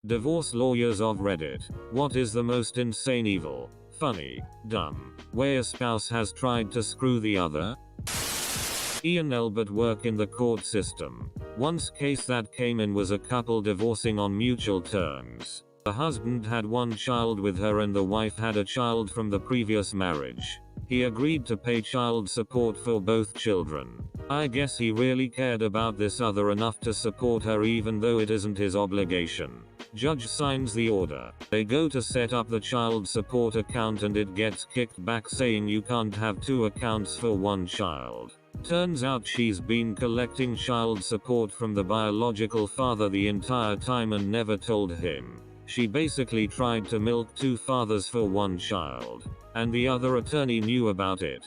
Divorce lawyers of Reddit. What is the most insane evil, funny, dumb way a spouse has tried to screw the other? Ian Elbert work in the court system. Once case that came in was a couple divorcing on mutual terms. The husband had one child with her and the wife had a child from the previous marriage. He agreed to pay child support for both children. I guess he really cared about this other enough to support her even though it isn't his obligation. Judge signs the order. They go to set up the child support account and it gets kicked back saying you can't have two accounts for one child. Turns out she's been collecting child support from the biological father the entire time and never told him. She basically tried to milk two fathers for one child. And the other attorney knew about it.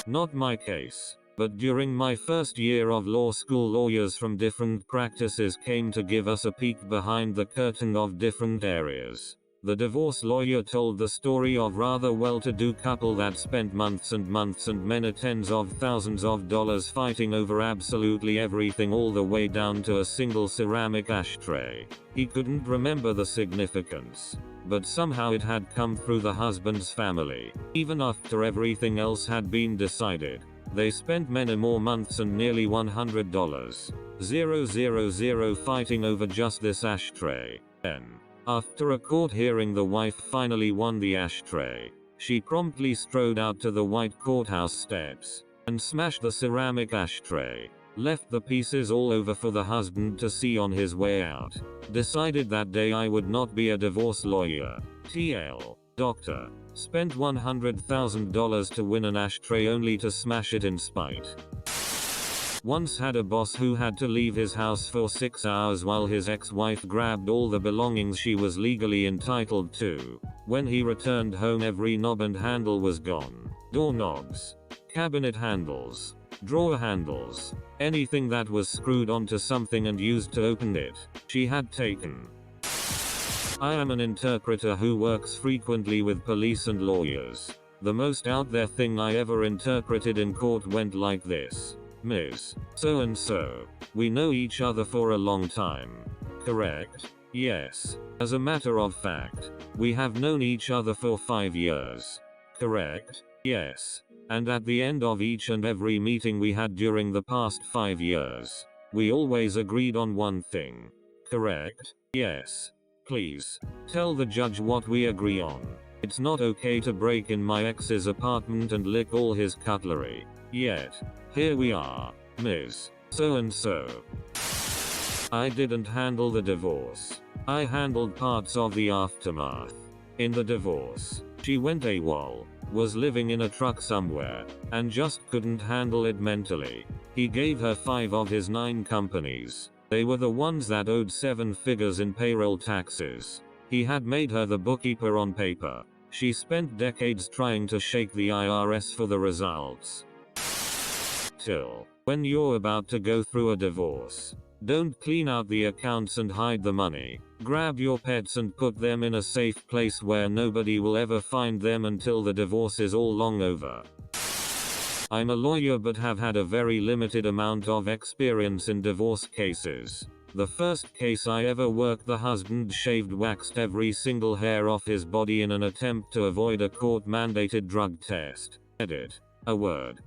Not my case. But during my first year of law school, lawyers from different practices came to give us a peek behind the curtain of different areas. The divorce lawyer told the story of rather well-to-do couple that spent months and months and many tens of thousands of dollars fighting over absolutely everything, all the way down to a single ceramic ashtray. He couldn't remember the significance, but somehow it had come through the husband's family. Even after everything else had been decided, they spent many more months and nearly $100,000 fighting over just this ashtray. Then, after a court hearing, the wife finally won the ashtray. She promptly strode out to the white courthouse steps and smashed the ceramic ashtray. Left the pieces all over for the husband to see on his way out. Decided that day I would not be a divorce lawyer. TL. Doctor. Spent $100,000 to win an ashtray only to smash it in spite. Once had a boss who had to leave his house for 6 hours while his ex-wife grabbed all the belongings she was legally entitled to. When he returned home, every knob and handle was gone. Doorknobs, cabinet handles, drawer handles, anything that was screwed onto something and used to open it, she had taken. I am an interpreter who works frequently with police and lawyers. The most out there thing I ever interpreted in court went like this. Ms. So-and-so. We know each other for a long time. Correct? Yes. As a matter of fact, we have known each other for 5 years. Correct? Yes. And at the end of each and every meeting we had during the past 5 years, we always agreed on one thing. Correct? Yes. Please, tell the judge what we agree on. It's not okay to break in my ex's apartment and lick all his cutlery. Yet, here we are, Ms. So-and-so. I didn't handle the divorce. I handled parts of the aftermath. In the divorce, she went AWOL, was living in a truck somewhere, and just couldn't handle it mentally. He gave her 5 of his 9 companies. They were the ones that owed 7 figures in payroll taxes. He had made her the bookkeeper on paper. She spent decades trying to shake the IRS for the results. Till, when you're about to go through a divorce, don't clean out the accounts and hide the money. Grab your pets and put them in a safe place where nobody will ever find them until the divorce is all long over. I'm a lawyer but have had a very limited amount of experience in divorce cases. The first case I ever worked, the husband shaved, waxed every single hair off his body in an attempt to avoid a court-mandated drug test. Edit. A word.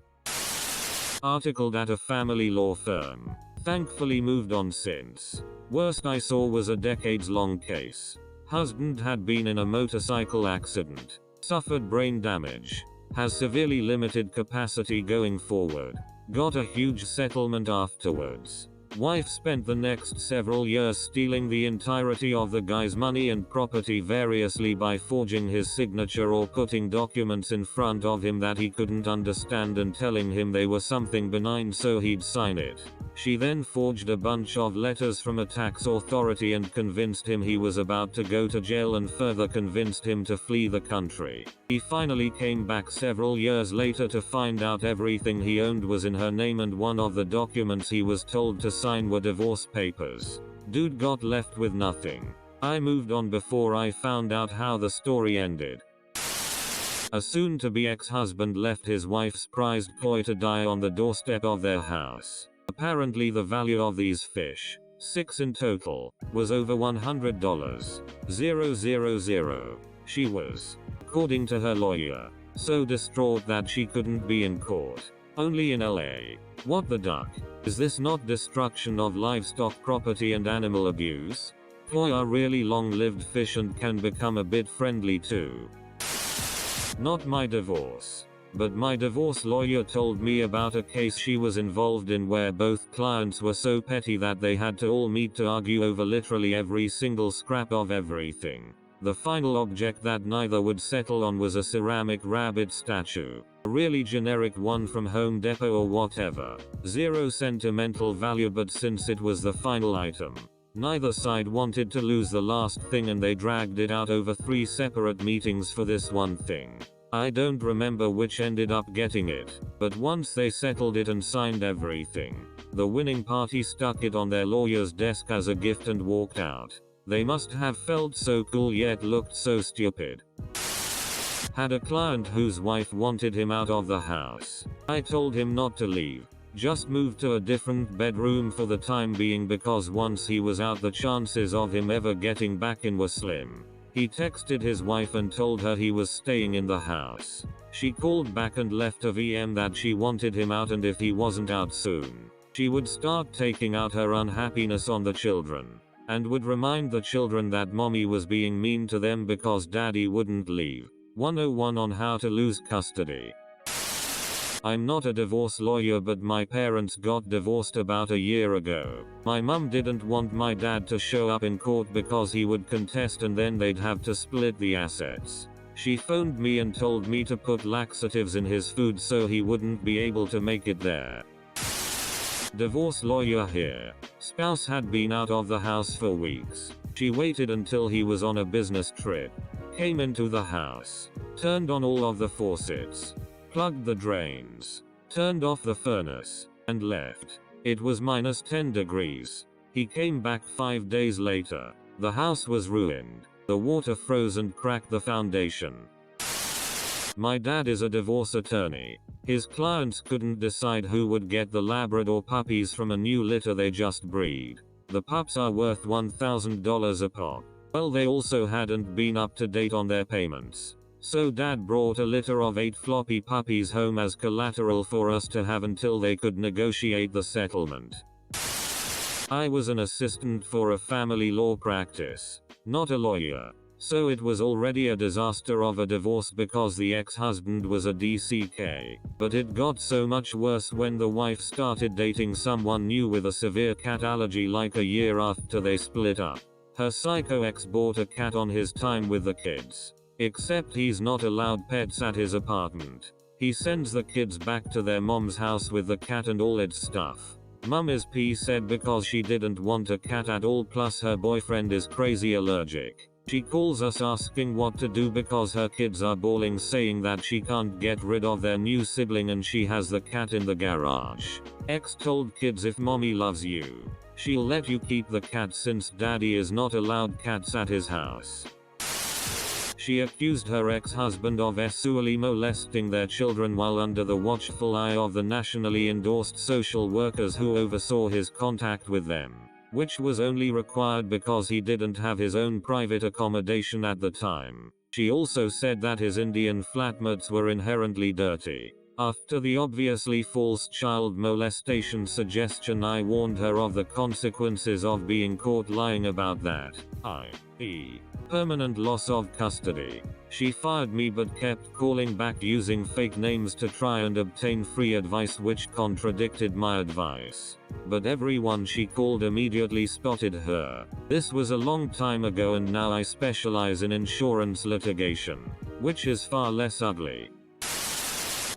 Articled at a family law firm. Thankfully moved on since. Worst I saw was a decades-long case. Husband had been in a motorcycle accident. Suffered brain damage. Has severely limited capacity going forward. Got a huge settlement afterwards. Wife spent the next several years stealing the entirety of the guy's money and property variously by forging his signature or putting documents in front of him that he couldn't understand and telling him they were something benign so he'd sign it. She then forged a bunch of letters from a tax authority and convinced him he was about to go to jail and further convinced him to flee the country. He finally came back several years later to find out everything he owned was in her name and one of the documents he was told to sign were divorce papers. Dude got left with nothing. I moved on before I found out how the story ended. A soon-to-be ex-husband left his wife's prized koi to die on the doorstep of their house. Apparently the value of these fish 6 in total, was over $100. 000. She was, according to her lawyer, so distraught that she couldn't be in court. Only in LA. What the duck? Is this not destruction of livestock property and animal abuse? Koi are really long-lived fish and can become a bit friendly too. Not my divorce. But my divorce lawyer told me about a case she was involved in where both clients were so petty that they had to all meet to argue over literally every single scrap of everything. The final object that neither would settle on was a ceramic rabbit statue. A really generic one from Home Depot or whatever. Zero sentimental value, but since it was the final item, neither side wanted to lose the last thing and they dragged it out over 3 separate meetings for this one thing. I don't remember which ended up getting it, but once they settled it and signed everything, the winning party stuck it on their lawyer's desk as a gift and walked out. They must have felt so cool yet looked so stupid. Had a client whose wife wanted him out of the house. I told him not to leave. Just move to a different bedroom for the time being because once he was out the chances of him ever getting back in were slim. He texted his wife and told her he was staying in the house. She called back and left a VM that she wanted him out and if he wasn't out soon, she would start taking out her unhappiness on the children. And would remind the children that mommy was being mean to them because daddy wouldn't leave. 101 on how to lose custody. I'm not a divorce lawyer, but my parents got divorced about a year ago. My mum didn't want my dad to show up in court because he would contest and then they'd have to split the assets. She phoned me and told me to put laxatives in his food so he wouldn't be able to make it there. Divorce lawyer here. Spouse had been out of the house for weeks. She waited until he was on a business trip, came into the house, turned on all of the faucets, plugged the drains, turned off the furnace, and left. It was -10 degrees. He came back 5 days later. The house was ruined. The water froze and cracked the foundation. My dad is a divorce attorney. His clients couldn't decide who would get the Labrador puppies from a new litter they just breed. The pups are worth $1,000 a pop. Well, they also hadn't been up to date on their payments. So dad brought a litter of 8 floppy puppies home as collateral for us to have until they could negotiate the settlement. I was an assistant for a family law practice, not a lawyer. So it was already a disaster of a divorce because the ex-husband was a DCK. But it got so much worse when the wife started dating someone new with a severe cat allergy like a year after they split up. Her psycho ex bought a cat on his time with the kids. Except he's not allowed pets at his apartment. He sends the kids back to their mom's house with the cat and all its stuff. Mum is said because she didn't want a cat at all, plus her boyfriend is crazy allergic. She calls us asking what to do because her kids are bawling, saying that she can't get rid of their new sibling and she has the cat in the garage. Ex told kids if mommy loves you, she'll let you keep the cat since daddy is not allowed cats at his house. She accused her ex-husband of sexually molesting their children while under the watchful eye of the nationally endorsed social workers who oversaw his contact with them, which was only required because he didn't have his own private accommodation at the time. She also said that his Indian flatmates were inherently dirty. After the obviously false child molestation suggestion, I warned her of the consequences of being caught lying about that, i.e., permanent loss of custody. She fired me but kept calling back using fake names to try and obtain free advice, which contradicted my advice. But everyone she called immediately spotted her. This was a long time ago and now I specialize in insurance litigation, which is far less ugly.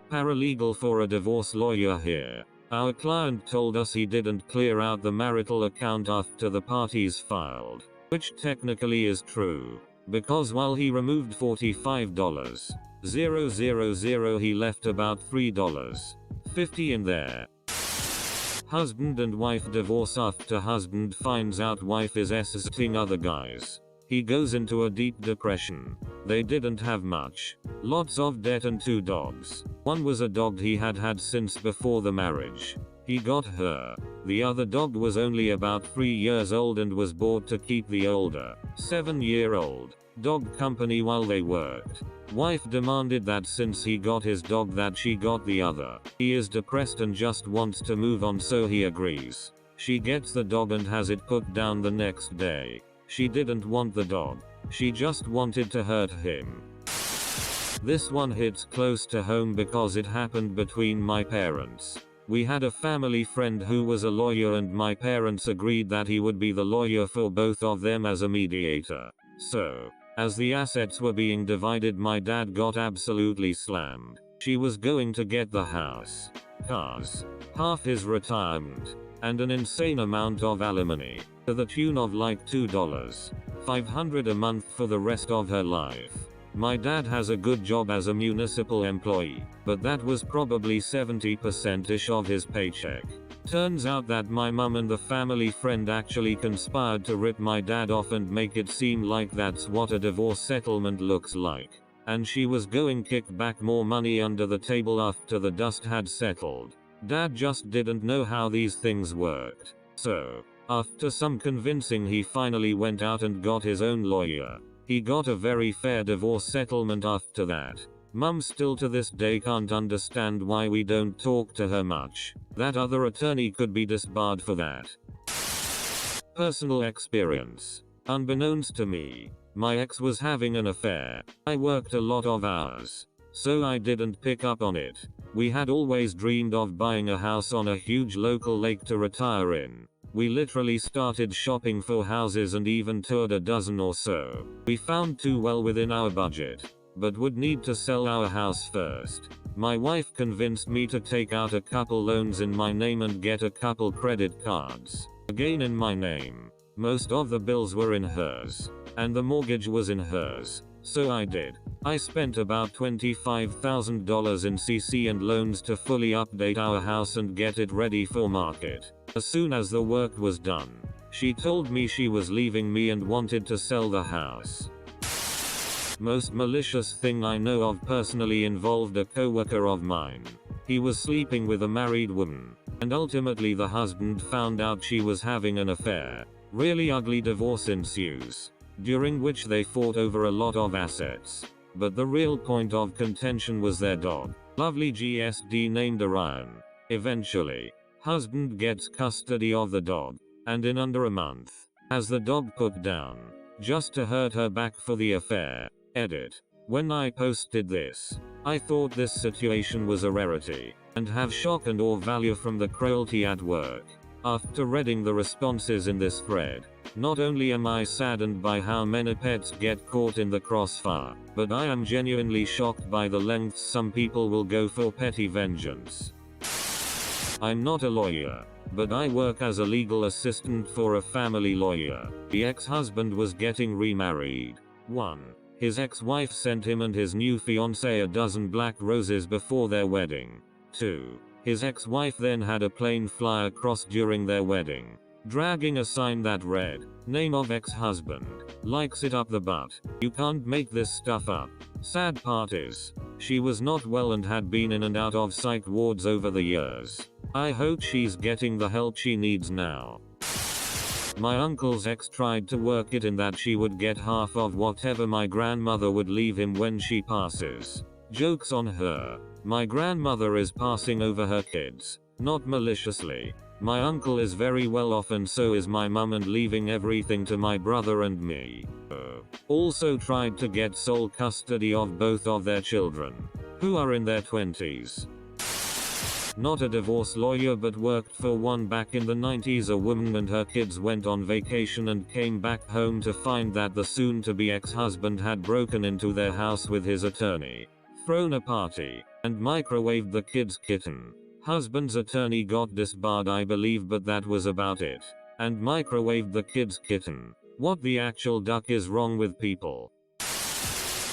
Paralegal for a divorce lawyer here. Our client told us he didn't clear out the marital account after the parties filed, which technically is true, because while he removed $45,000, he left about $3.50 in there. Husband and wife divorce after husband finds out wife is assisting other guys. He goes into a deep depression. They didn't have much. Lots of debt and 2 dogs. One was a dog he had had since before the marriage. He got her. The other dog was only about 3 years old and was bought to keep the older, 7-year-old dog company while they worked. Wife demanded that since he got his dog that she got the other. He is depressed and just wants to move on, so he agrees. She gets the dog and has it put down the next day. She didn't want the dog. She just wanted to hurt him. This one hits close to home because it happened between my parents. We had a family friend who was a lawyer and my parents agreed that he would be the lawyer for both of them as a mediator. So, as the assets were being divided, my dad got absolutely slammed. She was going to get the house, cars, half his retirement, and an insane amount of alimony, to the tune of like $2,500 a month for the rest of her life. My dad has a good job as a municipal employee, but that was probably 70%-ish of his paycheck. Turns out that my mum and the family friend actually conspired to rip my dad off and make it seem like that's what a divorce settlement looks like. And she was going to kick back more money under the table after the dust had settled. Dad just didn't know how these things worked. So, after some convincing, he finally went out and got his own lawyer. He got a very fair divorce settlement after that. Mum still to this day can't understand why we don't talk to her much. That other attorney could be disbarred for that. Personal experience. Unbeknownst to me, my ex was having an affair. I worked a lot of hours, so I didn't pick up on it. We had always dreamed of buying a house on a huge local lake to retire in. We literally started shopping for houses and even toured a dozen or so. We found 2 well within our budget, but would need to sell our house first. My wife convinced me to take out a couple loans in my name and get a couple credit cards, again in my name. Most of the bills were in hers, and the mortgage was in hers, so I did. I spent about $25,000 in CC and loans to fully update our house and get it ready for market. As soon as the work was done, she told me she was leaving me and wanted to sell the house. Most malicious thing I know of personally involved a coworker of mine. He was sleeping with a married woman, and ultimately the husband found out she was having an affair. Really ugly divorce ensues, during which they fought over a lot of assets. But the real point of contention was their dog, lovely GSD named Orion. Eventually, husband gets custody of the dog, and in under a month, has the dog put down, just to hurt her back for the affair. Edit. When I posted this, I thought this situation was a rarity, and have shock and awe value from the cruelty at work. After reading the responses in this thread, not only am I saddened by how many pets get caught in the crossfire, but I am genuinely shocked by the lengths some people will go for petty vengeance. I'm not a lawyer, but I work as a legal assistant for a family lawyer. The ex-husband was getting remarried. 1. His ex-wife sent him and his new fiancée a dozen black roses before their wedding. 2. His ex-wife then had a plane fly across during their wedding, dragging a sign that read, "Name of ex-husband. Likes it up the butt. You can't make this stuff up." Sad part is, she was not well and had been in and out of psych wards over the years. I hope she's getting the help she needs now. My uncle's ex tried to work it in that she would get half of whatever my grandmother would leave him when she passes. Joke's on her. My grandmother is passing over her kids, not maliciously. My uncle is very well off and so is my mum and leaving everything to my brother and me. Also tried to get sole custody of both of their children, who are in their 20s. Not a divorce lawyer but worked for one back in the 90s. A woman and her kids went on vacation and came back home to find that the soon-to-be ex-husband had broken into their house with his attorney, thrown a party, and microwaved the kid's kitten. Husband's attorney got disbarred I believe, but that was about it. And microwaved the kid's kitten. What the actual duck is wrong with people?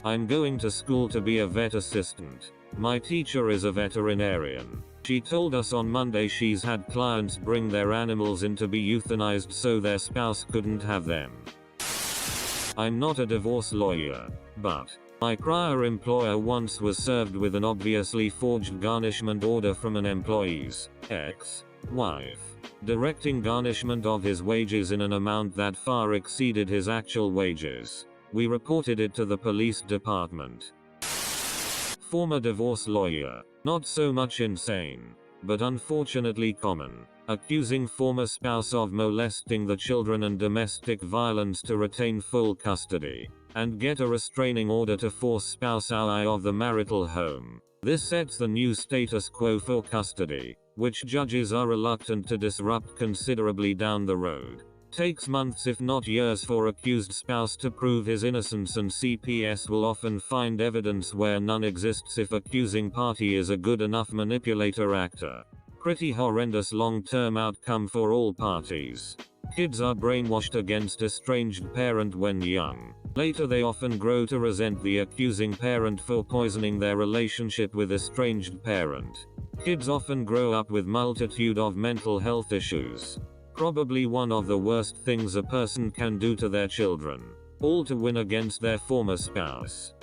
I'm going to school to be a vet assistant. My teacher is a veterinarian. She told us on Monday she's had clients bring their animals in to be euthanized so their spouse couldn't have them. I'm not a divorce lawyer, but my prior employer once was served with an obviously forged garnishment order from an employee's ex. Wife. Directing garnishment of his wages in an amount that far exceeded his actual wages. We reported it to the police department. Former divorce lawyer. Not so much insane, but unfortunately common. Accusing former spouse of molesting the children and domestic violence to retain full custody, and get a restraining order to force spouse out of the marital home. This sets the new status quo for custody, which judges are reluctant to disrupt considerably down the road. Takes months if not years for accused spouse to prove his innocence, and CPS will often find evidence where none exists if accusing party is a good enough manipulator actor. Pretty horrendous long-term outcome for all parties. Kids are brainwashed against estranged parent when young. Later they often grow to resent the accusing parent for poisoning their relationship with estranged parent. Kids often grow up with multitude of mental health issues. Probably one of the worst things a person can do to their children. All to win against their former spouse.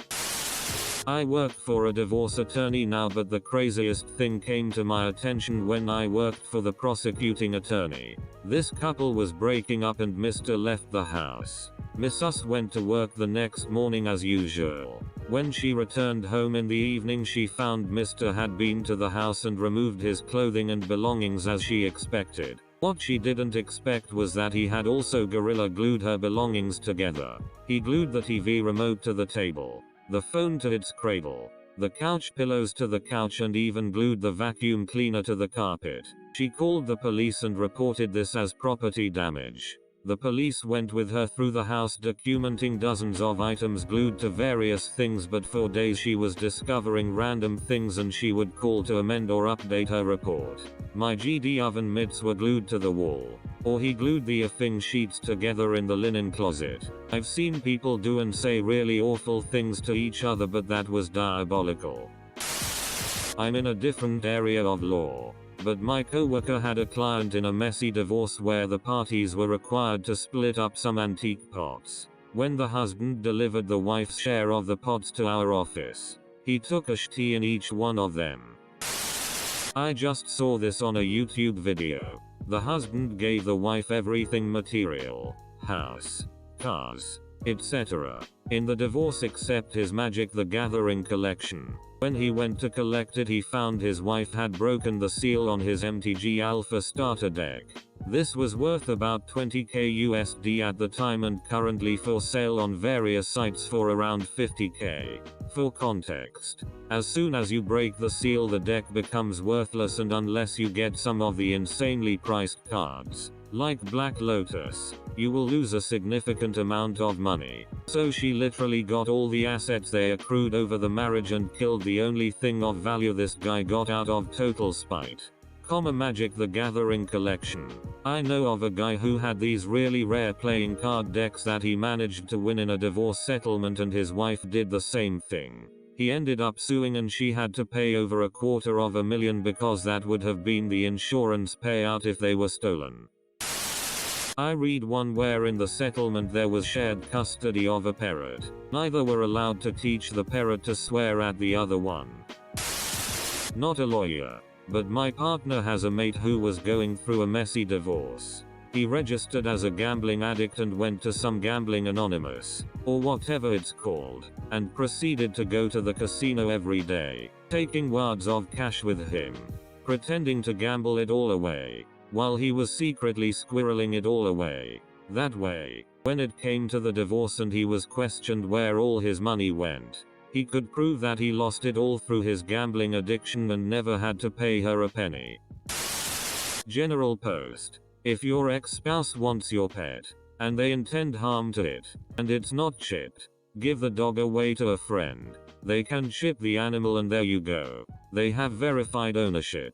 I work for a divorce attorney now, but the craziest thing came to my attention when I worked for the prosecuting attorney. This couple was breaking up and Mr. left the house. Mrs. went to work the next morning as usual. When she returned home in the evening, she found Mr. had been to the house and removed his clothing and belongings as she expected. What she didn't expect was that he had also gorilla glued her belongings together. He glued the TV remote to the table, the phone to its cradle, the couch pillows to the couch, and even glued the vacuum cleaner to the carpet. She called the police and reported this as property damage. The police went with her through the house documenting dozens of items glued to various things, but for days she was discovering random things and she would call to amend or update her report. My GD oven mitts were glued to the wall. Or he glued the effing sheets together in the linen closet. I've seen people do and say really awful things to each other, but that was diabolical. I'm in a different area of law, but my coworker had a client in a messy divorce where the parties were required to split up some antique pots. When the husband delivered the wife's share of the pots to our office, he took a shitty in each one of them. I just saw this on a YouTube video. The husband gave the wife everything material, house, cars, etc. in the divorce except his Magic the Gathering collection. When he went to collect it, he found his wife had broken the seal on his MTG Alpha starter deck. This was worth about 20k USD at the time and currently for sale on various sites for around 50k. For context, as soon as you break the seal, the deck becomes worthless, and unless you get some of the insanely priced cards, like Black Lotus, you will lose a significant amount of money. So she literally got all the assets they accrued over the marriage and killed the only thing of value this guy got out of total spite. Magic the Gathering collection. I know of a guy who had these really rare playing card decks that he managed to win in a divorce settlement, and his wife did the same thing. He ended up suing and she had to pay over $250,000 because that would have been the insurance payout if they were stolen. I read one where in the settlement there was shared custody of a parrot. Neither were allowed to teach the parrot to swear at the other one. Not a lawyer, but my partner has a mate who was going through a messy divorce. He registered as a gambling addict and went to some Gambling Anonymous, or whatever it's called, and proceeded to go to the casino every day, taking wads of cash with him, pretending to gamble it all away, while he was secretly squirreling it all away. That way, when it came to the divorce and he was questioned where all his money went, he could prove that he lost it all through his gambling addiction and never had to pay her a penny. General post. If your ex-spouse wants your pet, and they intend harm to it, and it's not chipped, give the dog away to a friend. They can chip the animal and there you go. They have verified ownership.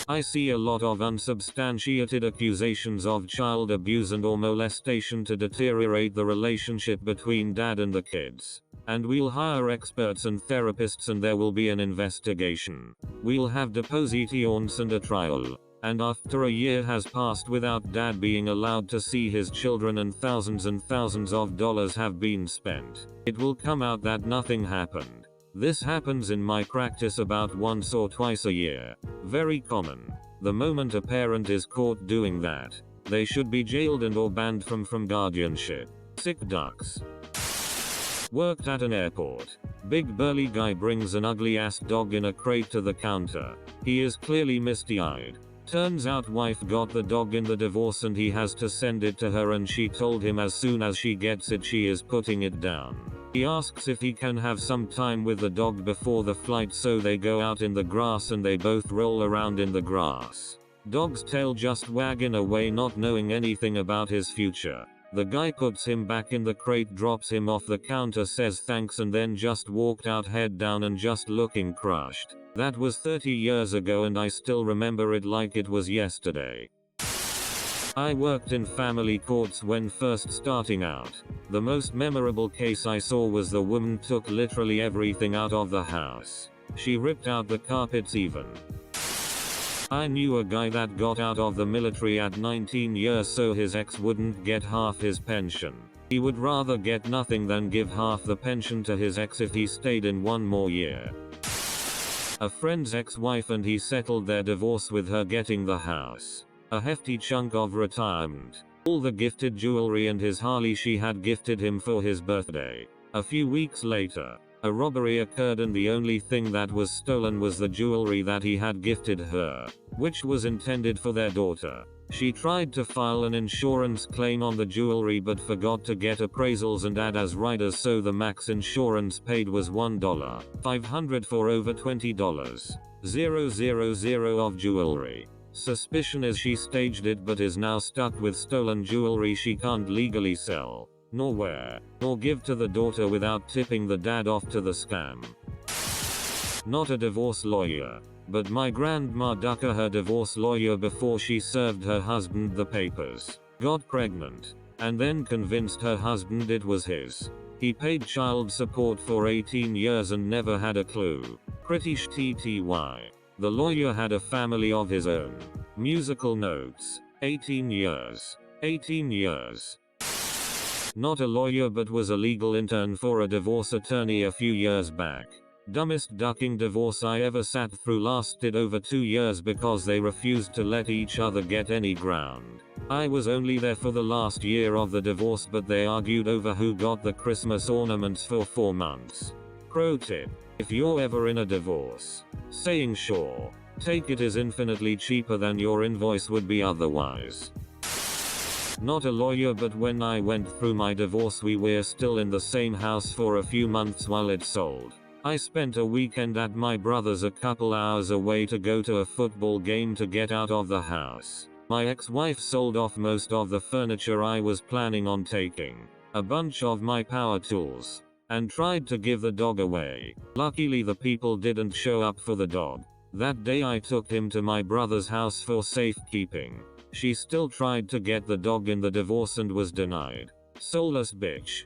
I see a lot of unsubstantiated accusations of child abuse and or molestation to deteriorate the relationship between dad and the kids. And we'll hire experts and therapists and there will be an investigation. We'll have depositions and a trial. And after a year has passed without dad being allowed to see his children and thousands of dollars have been spent, it will come out that nothing happened. This happens in my practice about once or twice a year. Very common. The moment a parent is caught doing that, they should be jailed and or banned from guardianship. Sick ducks. Worked at an airport. Big burly guy brings an ugly ass dog in a crate to the counter. He is clearly misty-eyed. Turns out wife got the dog in the divorce and he has to send it to her, and she told him as soon as she gets it she is putting it down. He asks if he can have some time with the dog before the flight, so they go out in the grass and they both roll around in the grass. Dog's tail just wagging away, not knowing anything about his future. The guy puts him back in the crate, drops him off the counter, says thanks, and then just walked out head down and just looking crushed. That was 30 years ago and I still remember it like it was yesterday. I worked in family courts when first starting out. The most memorable case I saw was the woman took literally everything out of the house. She ripped out the carpets even. I knew a guy that got out of the military at 19 years so his ex wouldn't get half his pension. He would rather get nothing than give half the pension to his ex if he stayed in one more year. A friend's ex-wife and he settled their divorce with her getting the house, a hefty chunk of retirement, all the gifted jewelry and his Harley she had gifted him for his birthday. A few weeks later, a robbery occurred and the only thing that was stolen was the jewelry that he had gifted her, which was intended for their daughter. She tried to file an insurance claim on the jewelry but forgot to get appraisals and add as riders, so the max insurance paid was $1,500 for over $20,000 of jewelry. Suspicion is she staged it but is now stuck with stolen jewelry she can't legally sell, nor wear, nor give to the daughter without tipping the dad off to the scam. Not a divorce lawyer, but my grandma ducked her divorce lawyer before she served her husband the papers, got pregnant, and then convinced her husband it was his. He paid child support for 18 years and never had a clue. Pretty TTY. The lawyer had a family of his own. Musical notes. 18 years. 18 years. Not a lawyer but was a legal intern for a divorce attorney a few years back. Dumbest ducking divorce I ever sat through, lasted over 2 years because they refused to let each other get any ground. I was only there for the last year of the divorce but they argued over who got the Christmas ornaments for 4 months. Pro tip: if you're ever in a divorce, saying sure, take it is infinitely cheaper than your invoice would be otherwise. Not a lawyer but when I went through my divorce we were still in the same house for a few months while it sold. I spent a weekend at my brother's a couple hours away to go to a football game to get out of the house. My ex-wife sold off most of the furniture I was planning on taking, a bunch of my power tools, and tried to give the dog away. Luckily the people didn't show up for the dog. That day I took him to my brother's house for safekeeping. She still tried to get the dog in the divorce and was denied. Soulless bitch.